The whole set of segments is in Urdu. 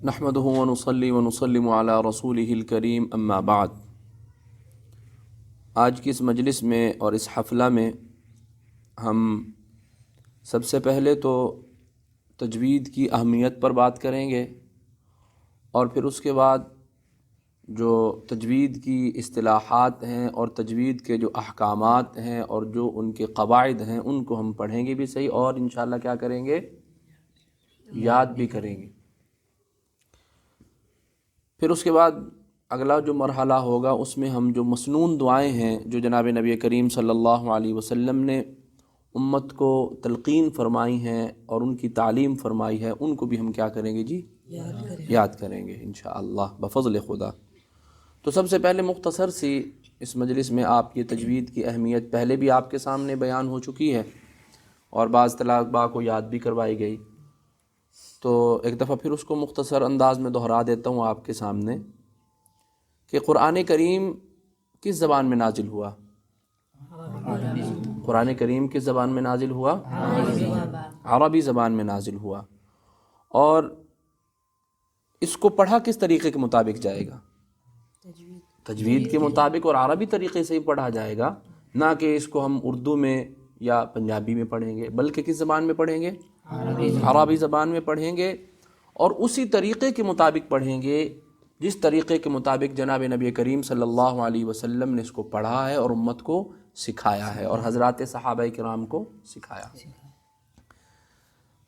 نحمده ونصلي ونسلم على رسوله الكريم اما بعد۔ آج کی اس مجلس میں اور اس حفلہ میں ہم سب سے پہلے تو تجوید کی اہمیت پر بات کریں گے، اور پھر اس کے بعد جو تجوید کی اصطلاحات ہیں اور تجوید کے جو احکامات ہیں اور جو ان کے قواعد ہیں ان کو ہم پڑھیں گے بھی صحیح، اور انشاءاللہ کیا کریں گے، یاد بھی کریں گے۔ پھر اس کے بعد اگلا جو مرحلہ ہوگا اس میں ہم جو مسنون دعائیں ہیں جو جناب نبی کریم صلی اللہ علیہ وسلم نے امت کو تلقین فرمائی ہیں اور ان کی تعلیم فرمائی ہے، ان کو بھی ہم کیا کریں گے جی، یاد کریں گے انشاءاللہ بفضل خدا۔ تو سب سے پہلے مختصر سی اس مجلس میں آپ کی تجوید کی اہمیت پہلے بھی آپ کے سامنے بیان ہو چکی ہے اور بعض طلباء کو یاد بھی کروائی گئی، تو ایک دفعہ پھر اس کو مختصر انداز میں دہرا دیتا ہوں آپ کے سامنے کہ قرآن کریم کس زبان میں نازل ہوا؟ قرآن کریم کس زبان میں نازل ہوا؟ عربی زبان میں نازل ہوا، اور اس کو پڑھا کس طریقے کے مطابق جائے گا؟ تجوید کے مطابق اور عربی طریقے سے ہی پڑھا جائے گا، نہ کہ اس کو ہم اردو میں یا پنجابی میں پڑھیں گے، بلکہ کس زبان میں پڑھیں گے؟ عربی زبان میں پڑھیں گے، اور اسی طریقے کے مطابق پڑھیں گے جس طریقے کے مطابق جناب نبی کریم صلی اللہ علیہ وسلم نے اس کو پڑھا ہے اور امت کو سکھایا ہے اور حضرات صحابہ کرام کو سکھایا۔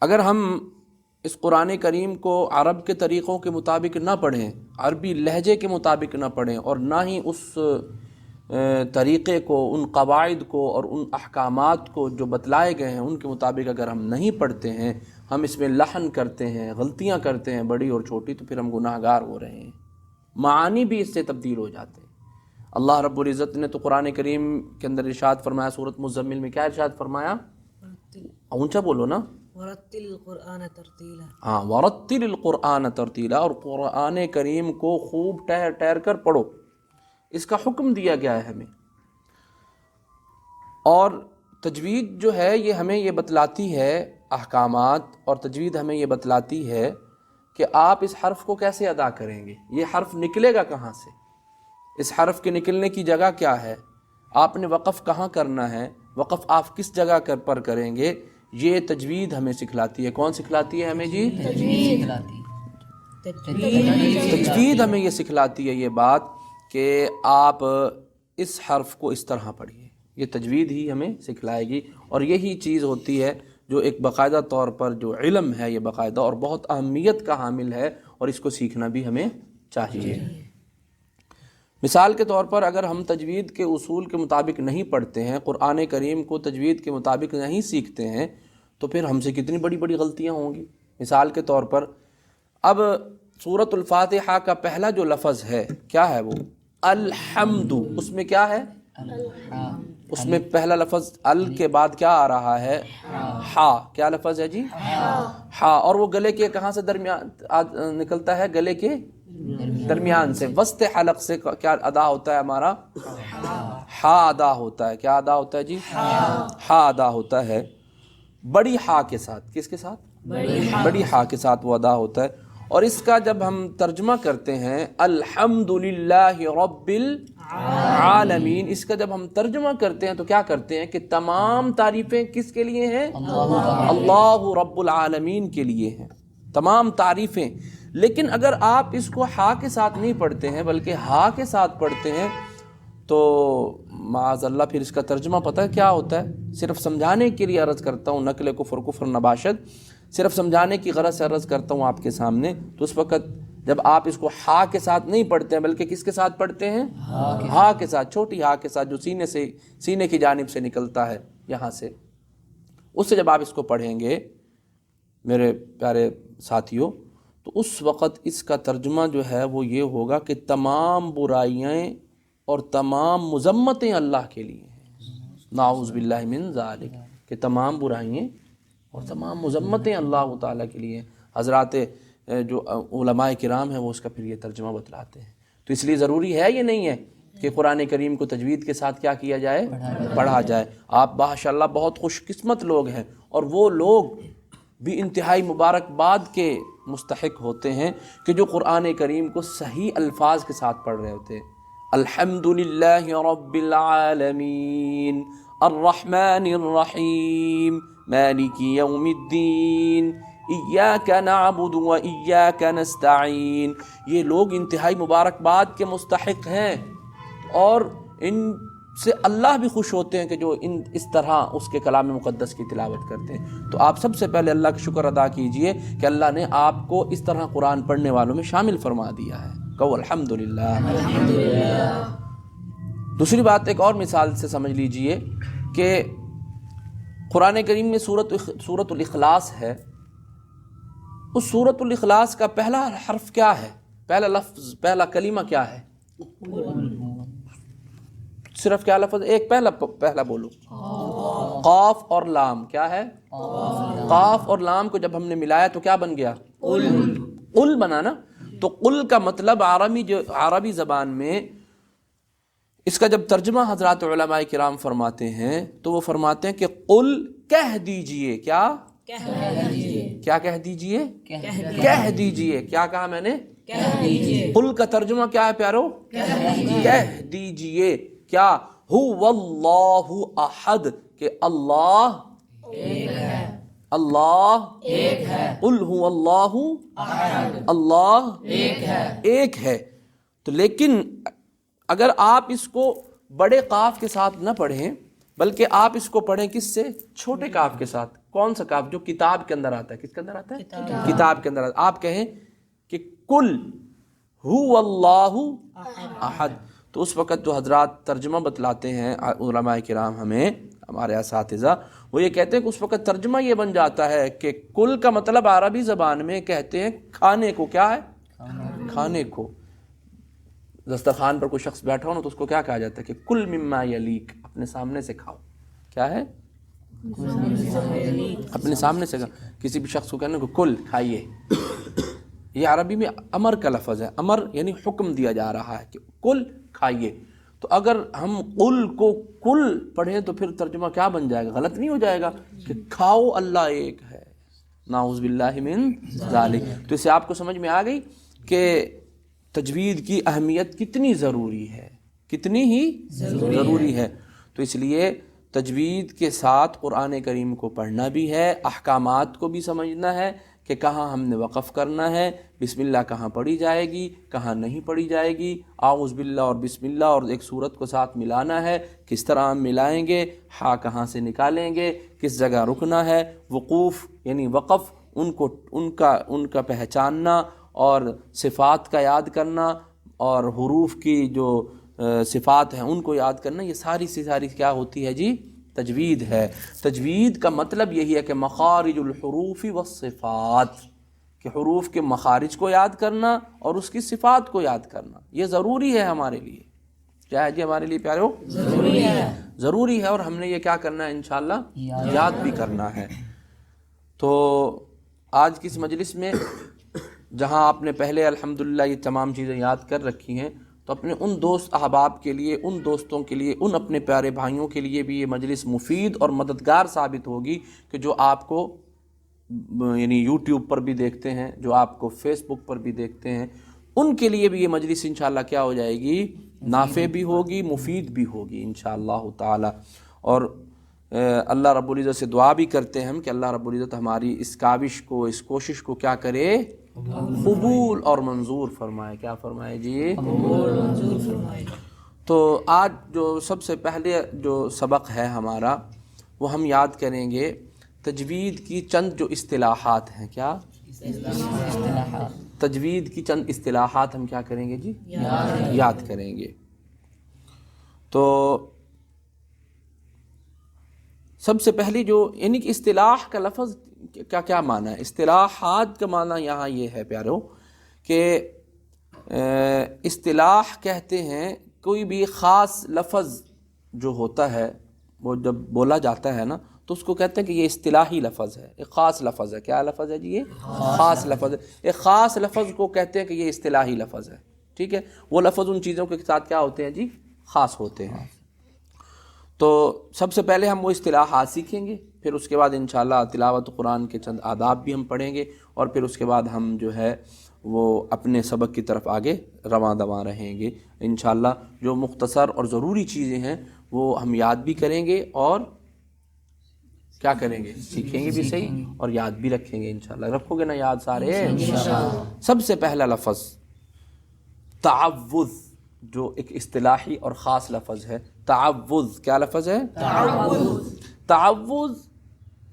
اگر ہم اس قرآن کریم کو عرب کے طریقوں کے مطابق نہ پڑھیں، عربی لہجے کے مطابق نہ پڑھیں، اور نہ ہی اس طریقے کو، ان قواعد کو اور ان احکامات کو جو بتلائے گئے ہیں ان کے مطابق اگر ہم نہیں پڑھتے ہیں، ہم اس میں لحن کرتے ہیں، غلطیاں کرتے ہیں بڑی اور چھوٹی، تو پھر ہم گناہ گار ہو رہے ہیں، معانی بھی اس سے تبدیل ہو جاتے ہیں۔ اللہ رب العزت نے تو قرآن کریم کے اندر ارشاد فرمایا، سورۃ مزمل میں کیا ارشاد فرمایا؟ اونچا بولو نا، ورتل القرآن ترتیلا۔ ہاں، ورتل القرآن ترتیلا، اور قرآن کریم کو خوب ٹہر ٹہر کر پڑھو، اس کا حکم دیا گیا ہے ہمیں۔ اور تجوید جو ہے یہ ہمیں یہ بتلاتی ہے احکامات، اور تجوید ہمیں یہ بتلاتی ہے کہ آپ اس حرف کو کیسے ادا کریں گے، یہ حرف نکلے گا کہاں سے، اس حرف کے نکلنے کی جگہ کیا ہے، آپ نے وقف کہاں کرنا ہے، وقف آپ کس جگہ پر کریں گے، یہ تجوید ہمیں سکھلاتی ہے۔ کون سکھلاتی ہے ہمیں جی؟ تجوید ہمیں یہ سکھلاتی ہے یہ بات کہ آپ اس حرف کو اس طرح پڑھیے، یہ تجوید ہی ہمیں سکھلائے گی، اور یہی چیز ہوتی ہے جو ایک باقاعدہ طور پر جو علم ہے یہ باقاعدہ اور بہت اہمیت کا حامل ہے، اور اس کو سیکھنا بھی ہمیں چاہیے۔ مثال کے طور پر اگر ہم تجوید کے اصول کے مطابق نہیں پڑھتے ہیں، قرآن کریم کو تجوید کے مطابق نہیں سیکھتے ہیں، تو پھر ہم سے کتنی بڑی بڑی غلطیاں ہوں گی۔ مثال کے طور پر اب سورۃ الفاتحہ کا پہلا جو لفظ ہے کیا ہے، وہ الحمد، اس میں کیا ہے، اس میں پہلا لفظ ال کے بعد کیا آ رہا ہے، ہا، کیا لفظ ہے جی، ہا، اور وہ گلے کے کہاں سے درمیان نکلتا ہے، گلے کے درمیان سے، وسط حلق سے کیا ادا ہوتا ہے ہمارا، ہا ادا ہوتا ہے۔ کیا ادا ہوتا ہے جی، ہا ادا ہوتا ہے، بڑی ہا کے ساتھ، کس کے ساتھ، بڑی ہا کے ساتھ وہ ادا ہوتا ہے۔ اور اس کا جب ہم ترجمہ کرتے ہیں الحمدللہ رب العالمین، اس کا جب ہم ترجمہ کرتے ہیں تو کیا کرتے ہیں کہ تمام تعریفیں کس کے لیے ہیں، اللہ رب العالمین کے لیے ہیں تمام تعریفیں۔ لیکن اگر آپ اس کو ہا کے ساتھ نہیں پڑھتے ہیں بلکہ ہا کے ساتھ پڑھتے ہیں تو معاذ اللہ پھر اس کا ترجمہ پتہ ہے کیا ہوتا ہے؟ صرف سمجھانے کے لیے عرض کرتا ہوں، نقل کفر کفر نباشد، صرف سمجھانے کی غرض سے عرض کرتا ہوں آپ کے سامنے، تو اس وقت جب آپ اس کو ہا کے ساتھ نہیں پڑھتے ہیں بلکہ کس کے ساتھ پڑھتے ہیں، ہا کے ساتھ، چھوٹی ہا کے ساتھ جو سینے کی جانب سے نکلتا ہے یہاں سے، اس سے جب آپ اس کو پڑھیں گے میرے پیارے ساتھیوں، تو اس وقت اس کا ترجمہ جو ہے وہ یہ ہوگا کہ تمام برائیاں اور تمام مذمتیں اللہ کے لیے ہیں، نعوذ باللہ من ذالک، کہ تمام برائیاں اور تمام مذمتیں اللہ تعالیٰ کے لیے۔ حضرات جو علماء کرام ہیں وہ اس کا پھر یہ ترجمہ بتلاتے ہیں۔ تو اس لیے ضروری ہے یہ نہیں ہے کہ قرآن کریم کو تجوید کے ساتھ کیا کیا جائے، پڑھا جائے۔ آپ ماشاءاللہ بہت خوش قسمت لوگ ہیں، اور وہ لوگ بھی انتہائی مبارکباد کے مستحق ہوتے ہیں کہ جو قرآن کریم کو صحیح الفاظ کے ساتھ پڑھ رہے ہوتے ہیں. الحمدللہ رب العالمین الرحمن الرحیم مالک یوم الدین ایاک نعبد و ایاک نستعین. یہ لوگ انتہائی مبارکباد کے مستحق ہیں اور ان سے اللہ بھی خوش ہوتے ہیں کہ جو اس طرح اس کے کلام مقدس کی تلاوت کرتے ہیں. تو آپ سب سے پہلے اللہ کا شکر ادا کیجئے کہ اللہ نے آپ کو اس طرح قرآن پڑھنے والوں میں شامل فرما دیا ہے. کہو الحمدللہ. دوسری بات ایک اور مثال سے سمجھ لیجئے کہ قرآن کریم میں سورۃ الاخلاص ہے. اس سورۃ الاخلاص کا پہلا حرف کیا ہے؟ پہلا لفظ، پہلا کلمہ کیا ہے؟ صرف کیا لفظ؟ ایک پہلا بولو. قاف اور لام. کیا ہے؟ قاف اور لام کو جب ہم نے ملایا تو کیا بن گیا؟ قل بنا نا. تو قل کا مطلب عربی زبان میں اس کا جب ترجمہ حضرات علماء کرام فرماتے ہیں تو وہ فرماتے ہیں کہ قل کہہ دیجئے. کیا کہہ دیجئے؟ کہہ دیجئے. کیا کہا میں نے؟ قل کا ترجمہ کیا ہے پیارو؟ کہہ دیجئے. کیا؟ هو اللہ احد، کہ اللہ ایک ہے. اللہ ایک ہے. قل هو اللہ احد، اللہ ایک ہے. تو لیکن اگر آپ اس کو بڑے قاف کے ساتھ نہ پڑھیں بلکہ آپ اس کو پڑھیں کس سے؟ چھوٹے کاف کے ساتھ. کون سا کاف؟ جو کتاب کے اندر آتا ہے. کس کے اندر آتا ہے؟ کتاب کے اندر آتا ہے. آپ کہیں کہ قل هو اللہ احد. تو اس وقت جو حضرات ترجمہ بتلاتے ہیں علماء کرام ہمیں، ہمارے اساتذہ، وہ یہ کہتے ہیں کہ اس وقت ترجمہ یہ بن جاتا ہے کہ کل کا مطلب عربی زبان میں کہتے ہیں کھانے کو. کیا ہے؟ کھانے کو. دسترخوان پر کوئی شخص بیٹھا ہو نا تو اس کو کیا کہا جاتا ہے کہ کل مما یلیک، اپنے سامنے سے کھاؤ. کیا ہے؟ اپنے سامنے سے. کسی بھی شخص کو کہنا کہ کل کھائیے، یہ عربی میں امر کا لفظ ہے. امر یعنی حکم دیا جا رہا ہے کہ کل کھائیے. تو اگر ہم قل کو کل پڑھیں تو پھر ترجمہ کیا بن جائے گا؟ غلط نہیں ہو جائے گا کہ کھاؤ اللہ ایک ہے. نعوذ باللہ من ذالک. تو اس سے آپ کو سمجھ میں آ گئی کہ تجوید کی اہمیت کتنی ضروری ہے، کتنی ہی ضروری ہے. تو اس لیے تجوید کے ساتھ قرآن کریم کو پڑھنا بھی ہے، احکامات کو بھی سمجھنا ہے کہ کہاں ہم نے وقف کرنا ہے، بسم اللہ کہاں پڑھی جائے گی، کہاں نہیں پڑھی جائے گی، اعوذ باللہ اور بسم اللہ اور ایک سورت کو ساتھ ملانا ہے، کس طرح ہم ملائیں گے، ہاں کہاں سے نکالیں گے، کس جگہ رکنا ہے، وقوف یعنی وقف ان کا پہچاننا اور صفات کا یاد کرنا اور حروف کی جو صفات ہیں ان کو یاد کرنا، یہ ساری کیا ہوتی ہے جی؟ تجوید ہے. تجوید کا مطلب یہی ہے کہ مخارج الحروف والصفات، کہ حروف کے مخارج کو یاد کرنا اور اس کی صفات کو یاد کرنا. یہ ضروری ہے ہمارے لیے. کیا ہے جی ہمارے لیے پیارو؟ ضروری ہے اور ہم نے یہ کیا کرنا ہے؟ انشاءاللہ یاد بھی کرنا ہے. تو آج کی اس مجلس میں جہاں آپ نے پہلے الحمدللہ یہ تمام چیزیں یاد کر رکھی ہیں تو اپنے ان دوست احباب کے لیے، ان دوستوں کے لیے، ان اپنے پیارے بھائیوں کے لیے بھی یہ مجلس مفید اور مددگار ثابت ہوگی کہ جو آپ کو یعنی یوٹیوب پر بھی دیکھتے ہیں، جو آپ کو فیس بک پر بھی دیکھتے ہیں، ان کے لیے بھی یہ مجلس انشاءاللہ کیا ہو جائے گی؟ نافع بھی ہوگی، مفید بھی ہوگی انشاءاللہ تعالی. اور اللہ رب العزت سے دعا بھی کرتے ہیں ہم کہ اللہ رب العزت ہماری اس کاوش کو، اس کوشش کو کیا کرے؟ قبول اور منظور فرمائے. کیا فرمائے جی؟ قبول منظور فرمائے. تو آج جو سب سے پہلے جو سبق ہے ہمارا وہ ہم یاد کریں گے تجوید کی چند جو اصطلاحات ہیں. کیا تجوید کی چند اصطلاحات ہم کیا کریں گے جی؟ یاد کریں گے. تو سب سے پہلی جو یعنی کہ اصطلاح کا لفظ کیا معنی ہے؟ اصطلاحات کا معنی یہاں یہ ہے پیارو کہ اصطلاح کہتے ہیں کوئی بھی خاص لفظ جو ہوتا ہے وہ جب بولا جاتا ہے نا تو اس کو کہتے ہیں کہ یہ اصطلاحی لفظ ہے، ایک خاص لفظ ہے. کیا لفظ ہے جی؟ یہ خاص لفظ ہے. ایک خاص لفظ کو کہتے ہیں کہ یہ اصطلاحی لفظ ہے. ٹھیک ہے، وہ لفظ ان چیزوں کے ساتھ کیا ہوتے ہیں جی؟ خاص ہوتے ہیں. تو سب سے پہلے ہم وہ اصطلاحات سیکھیں گے، پھر اس کے بعد انشاءاللہ تلاوت قرآن کے چند آداب بھی ہم پڑھیں گے، اور پھر اس کے بعد ہم جو ہے وہ اپنے سبق کی طرف آگے رواں دواں رہیں گے انشاءاللہ۔ جو مختصر اور ضروری چیزیں ہیں وہ ہم یاد بھی کریں گے اور کیا کریں گے، سیکھیں گے بھی صحیح اور یاد بھی رکھیں گے انشاءاللہ۔ رکھو گے نا یاد سارے؟ سب سے پہلا لفظ تعوذ، جو ایک اصطلاحی اور خاص لفظ ہے۔ تعوذ کیا لفظ ہے؟ تعوذ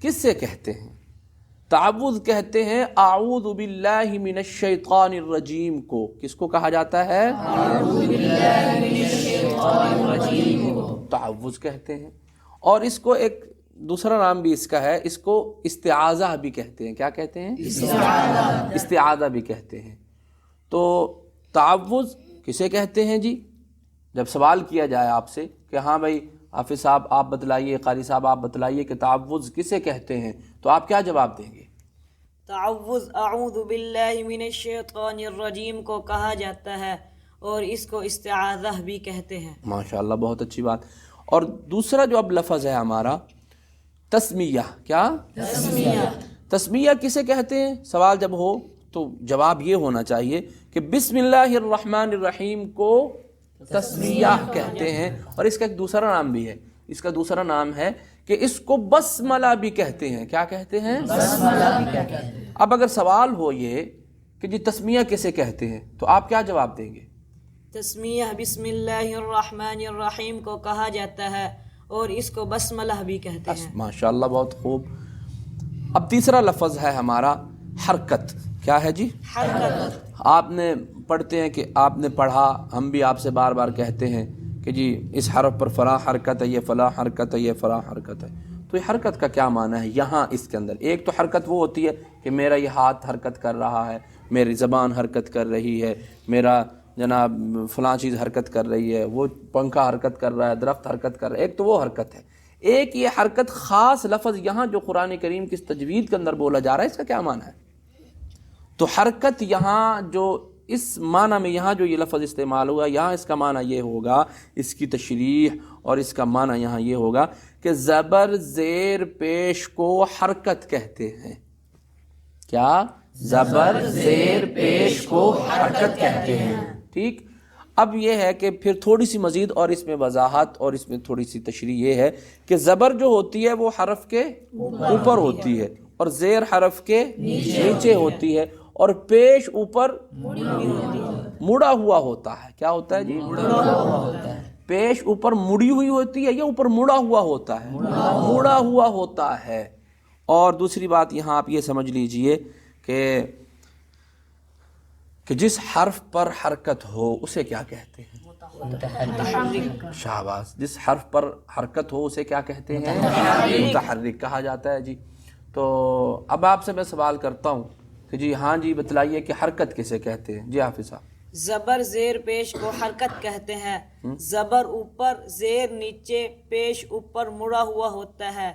کس سے کہتے ہیں؟ تعوذ کہتے ہیں اعوذ باللہ من الشیطان الرجیم کو۔ کس کو کہا جاتا ہے؟ اعوذ باللہ من الشیطان الرجیم کو تعوذ کہتے ہیں۔ اور اس کو ایک دوسرا نام بھی اس کا ہے، اس کو استعاذہ بھی کہتے ہیں۔ کیا کہتے ہیں؟ استعاذہ بھی کہتے ہیں۔ تو تعوذ کسے کہتے ہیں جی؟ جب سوال کیا جائے آپ سے کہ ہاں بھائی حافظ صاحب آپ بتلائیے، قاری صاحب آپ بتلائیے کہ تعوذ کسے کہتے ہیں، تو آپ کیا جواب دیں گے؟ تعوذ اعوذ باللہ من الشیطان الرجیم کو کہا جاتا ہے اور اس کو استعاذہ بھی کہتے ہیں۔ ماشاءاللہ، بہت اچھی بات۔ اور دوسرا جو اب لفظ ہے ہمارا تسمیہ، کیا؟ تسمیہ کسے کہتے ہیں؟ سوال جب ہو تو جواب یہ ہونا چاہیے کہ بسم اللہ الرحمن الرحیم کو تسمیہ کہتے ہیں۔ اور اس کا ایک دوسرا نام بھی ہے، اس کا دوسرا نام ہے کہ اس کو بسملہ بھی کہتے ہیں۔ کیا کہتے ہیں؟ بسملہ بھی کہتے ہیں۔ اب اگر سوال ہو یہ کہ جی تسمیہ کسے کہتے ہیں تو آپ کیا جواب دیں گے؟ تسمیہ بسم اللہ الرحمن الرحیم کو کہا جاتا ہے اور اس کو بسملہ بھی کہتے ہیں۔ ماشاءاللہ، بہت خوب۔ اب تیسرا لفظ ہے ہمارا حرکت۔ کیا ہے جی؟ حرکت۔ آپ نے پڑھتے ہیں کہ آپ نے پڑھا، ہم بھی آپ سے بار بار کہتے ہیں کہ جی اس حرف پر فلاں حرکت ہے، یہ فلاں حرکت ہے، یہ فلاں حرکت ہے۔ تو یہ حرکت کا کیا معنی ہے یہاں اس کے اندر؟ ایک تو حرکت وہ ہوتی ہے کہ میرا یہ ہاتھ حرکت کر رہا ہے، میری زبان حرکت کر رہی ہے، میرا جناب فلاں چیز حرکت کر رہی ہے، وہ پنکھا حرکت کر رہا ہے، درخت حرکت کر رہا ہے۔ ایک تو وہ حرکت ہے۔ ایک یہ حرکت خاص لفظ یہاں جو قرآن کریم کی تجوید کے اندر بولا جا رہا ہے، اس کا کیا معنی ہے؟ تو حرکت یہاں جو اس معنی میں یہاں جو یہ لفظ استعمال ہوا، یہاں اس کا معنی یہ ہوگا، اس کی تشریح اور اس کا معنی یہاں یہ ہوگا کہ زبر زیر پیش کو حرکت کہتے ہیں۔ کیا؟ زبر زیر پیش کو حرکت کہتے ہیں۔ ٹھیک۔ اب یہ ہے کہ پھر تھوڑی سی مزید اور اس میں وضاحت اور اس میں تھوڑی سی تشریح یہ ہے کہ زبر جو ہوتی ہے وہ حرف کے اوپر ہوتی ہے اور زیر حرف کے نیچے ہوتی ہے، اور پیش اوپر مڑا ہوا ہوتا ہے۔ کیا ہوتا ہے جی؟ پیش اوپر مڑی ہوئی ہوتی ہے یا اوپر مڑا ہوا ہوتا ہے؟ مڑا ہوا ہوتا ہے۔ اور دوسری بات یہاں آپ یہ سمجھ لیجئے کہ جس حرف پر حرکت ہو اسے کیا کہتے ہیں؟ متحرک۔ شاباش۔ جس حرف پر حرکت ہو اسے کیا کہتے ہیں؟ متحرک کہا جاتا ہے جی۔ تو اب آپ سے میں سوال کرتا ہوں کہ جی ہاں جی بتلائیے کہ حرکت کسے کہتے ہیں؟ جی حافظ صاحب۔ زبر زیر پیش کو حرکت کہتے ہیں۔ زبر اوپر، زیر نیچے، پیش اوپر مڑا ہوا ہوتا ہے۔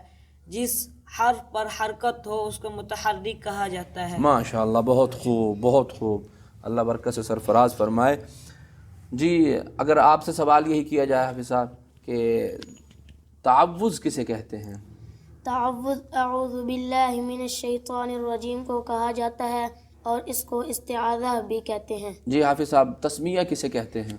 جس حرف پر حرکت ہو اس کو متحرک کہا جاتا ہے۔ ماشاءاللہ، بہت خوب، بہت خوب، اللہ برکت سے سرفراز فرمائے۔ جی اگر آپ سے سوال یہی کیا جائے حافظ صاحب کہ تعوذ کسے کہتے ہیں؟ تعوذ اعوذ باللہ من الشیطان الرجیم کو کہا جاتا ہے اور اس کو استعاذہ بھی کہتے ہیں۔ جی حافظ صاحب، تسمیہ کسے کہتے ہیں؟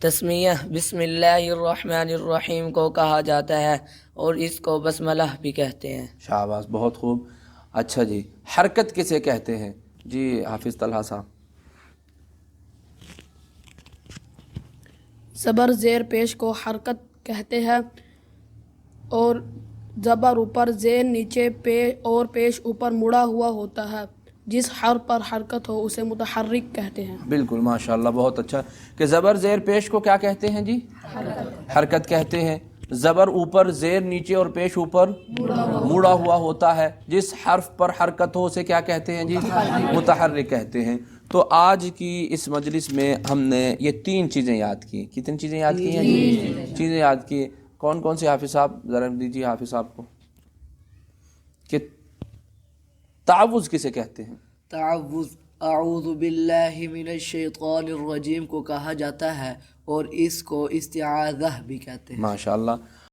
تسمیہ بسم اللہ الرحمن الرحیم کو کہا جاتا ہے اور اس کو بسملہ بھی کہتے ہیں۔ شاباش، بہت خوب۔ اچھا جی، حرکت کسے کہتے ہیں؟ جی حافظ طلحہ صاحب۔ زبر زیر پیش کو حرکت کہتے ہیں اور زبر اوپر، زیر نیچے، اور پیش اوپر مڑا ہوا ہوتا ہے۔ جس حرف پر حرکت ہو اسے متحرک کہتے ہیں۔ بالکل، ماشاءاللہ، بہت اچھا کہ زبر زیر پیش کو کیا کہتے ہیں جی؟ حرکت کہتے ہیں۔ زبر اوپر، زیر نیچے اور پیش اوپر مڑا ہوا ہوتا ہے۔ جس حرف پر حرکت ہو اسے کیا کہتے ہیں جی؟ متحرک کہتے ہیں۔ تو آج کی اس مجلس میں ہم نے یہ 3 چیزیں یاد کی۔ کتنی چیزیں یاد کی ہیں جی؟ چیزیں یاد کی۔ کون کون سے حافظ صاحب؟ ذرا دیجیے حافظ صاحب کو کہ تعوذ کسے کہتے ہیں؟ تعوذ اعوذ باللہ من الشیطان الرجیم کو کہا جاتا ہے اور اس کو استعاذہ بھی کہتے ہیں۔ ماشاءاللہ۔